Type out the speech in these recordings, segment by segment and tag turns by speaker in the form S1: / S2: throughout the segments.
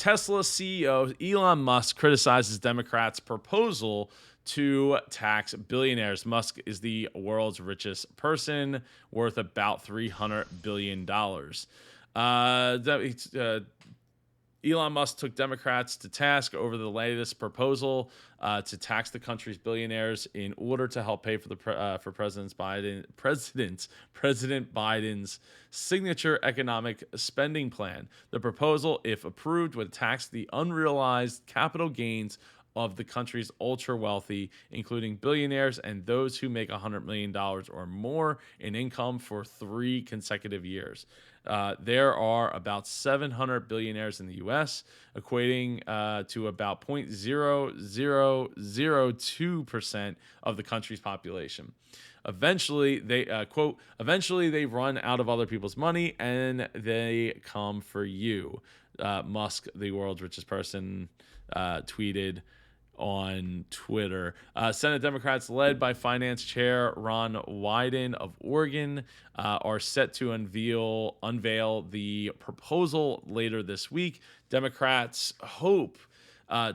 S1: Tesla CEO Elon Musk criticizes Democrats' proposal to tax billionaires. Musk is the world's richest person, worth about $300 billion. Elon Musk took Democrats to task over the latest proposal to tax the country's billionaires in order to help pay for the President Biden's signature economic spending plan. The proposal, if approved, would tax the unrealized capital gains of the country's ultra wealthy, including billionaires and those who make $100 million or more in income for 3 consecutive years. There are about 700 billionaires in the U.S., equating to about 0.0002% of the country's population. Eventually, they run out of other people's money and they come for you. Musk, the world's richest person, tweeted on Twitter. Senate Democrats, led by Finance Chair Ron Wyden of Oregon, are set to unveil the proposal later this week. Democrats hope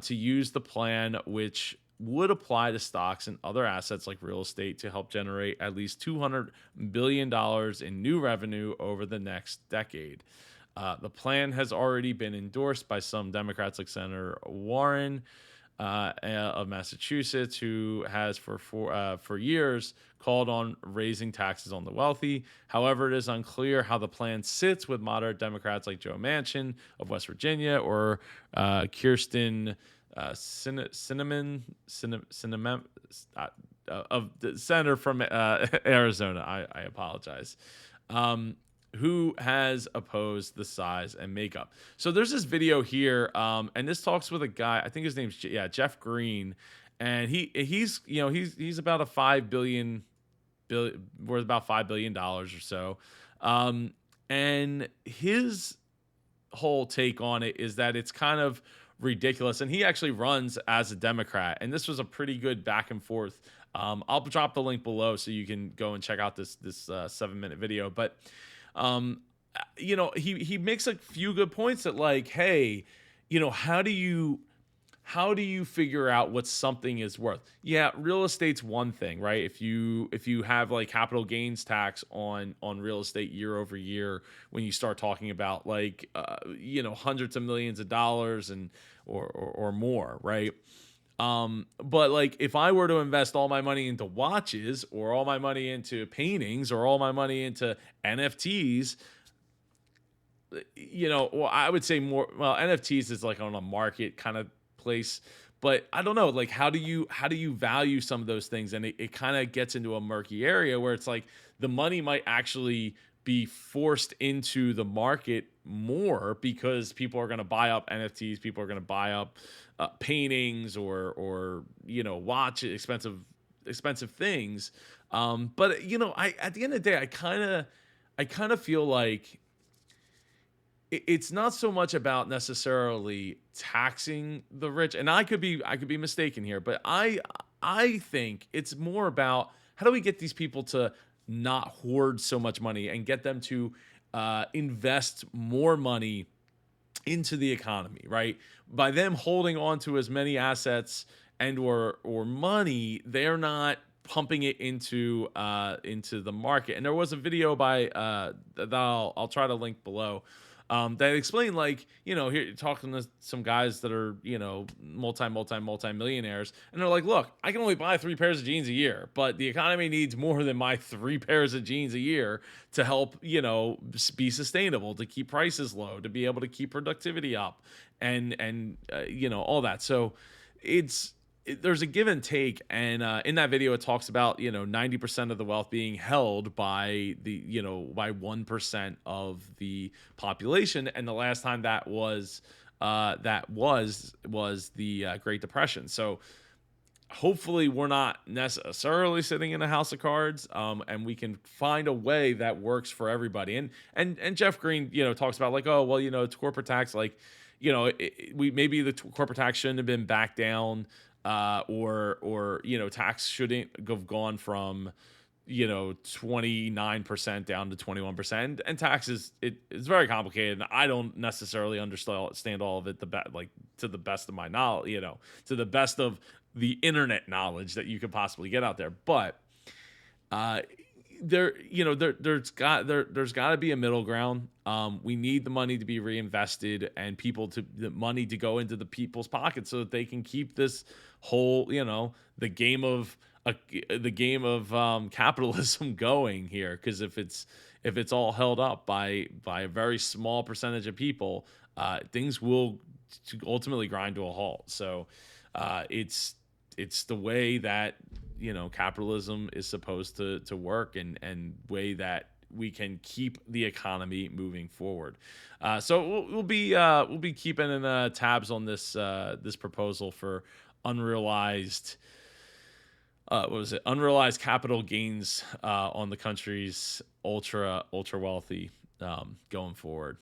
S1: to use the plan, which would apply to stocks and other assets like real estate, to help generate at least $200 billion in new revenue over the next decade. The plan has already been endorsed by some Democrats, like Senator Warren of Massachusetts, who has for years called on raising taxes on the wealthy. However, it is unclear how the plan sits with moderate Democrats like Joe Manchin of West Virginia or Kirsten Sinema of the senator from Arizona. I apologize. Who has opposed the size and makeup. So there's this video here, and this talks with a guy. I think his name's Jeff Green, and he's about worth about $5 billion or so, and his whole take on it is that it's kind of ridiculous, and he actually runs as a Democrat, and this was a pretty good back and forth. I'll drop the link below so you can go and check out this 7-minute video, but. He makes a few good points that, like, hey, how do you figure out what something is worth? Yeah, real estate's one thing, right? If you have like capital gains tax on real estate year over year, when you start talking about like hundreds of millions of dollars and or more, right? But like if I were to invest all my money into watches or all my money into paintings or all my money into NFTs, I would say more, well, NFTs is like on a market kind of place, but I don't know, like how do you value some of those things? And it kind of gets into a murky area where it's like the money might actually be forced into the market more because people are going to buy up NFTs, people are going to buy up paintings or watch expensive things. But I at the end of the day, I kind of feel like it's not so much about necessarily taxing the rich, and I could be mistaken here, but I think it's more about how do we get these people to not hoard so much money and get them to invest more money into the economy, right? By them holding on to as many assets and or money, they're not pumping it into the market. And there was a video by that I'll try to link below that explained, like, here talking to some guys that are, multi millionaires, and they're like, look, I can only buy 3 pairs of jeans a year, but the economy needs more than my 3 pairs of jeans a year to help, be sustainable, to keep prices low, to be able to keep productivity up and all that. So there's a give and take, and in that video it talks about 90% of the wealth being held by the by 1% of the population, and the last time that was the Great Depression. So hopefully we're not necessarily sitting in a house of cards, and we can find a way that works for everybody. And Jeff Green talks about like, oh well, it's corporate tax, like maybe the corporate tax shouldn't have been backed down. Or tax shouldn't have gone from 29% down to 21%. And taxes, it's very complicated. I don't necessarily understand all of it like to the best of my knowledge, to the best of the internet knowledge that you could possibly get out there. But uh there's got to be a middle ground. We need the money to be reinvested and the money to go into the people's pockets so that they can keep this whole, the game of capitalism going here. Because if it's all held up by a very small percentage of people, things will ultimately grind to a halt. So it's the way that capitalism is supposed to work, and way that we can keep the economy moving forward. So we'll be keeping tabs on this proposal for unrealized what was it, unrealized capital gains on the country's ultra wealthy, going forward.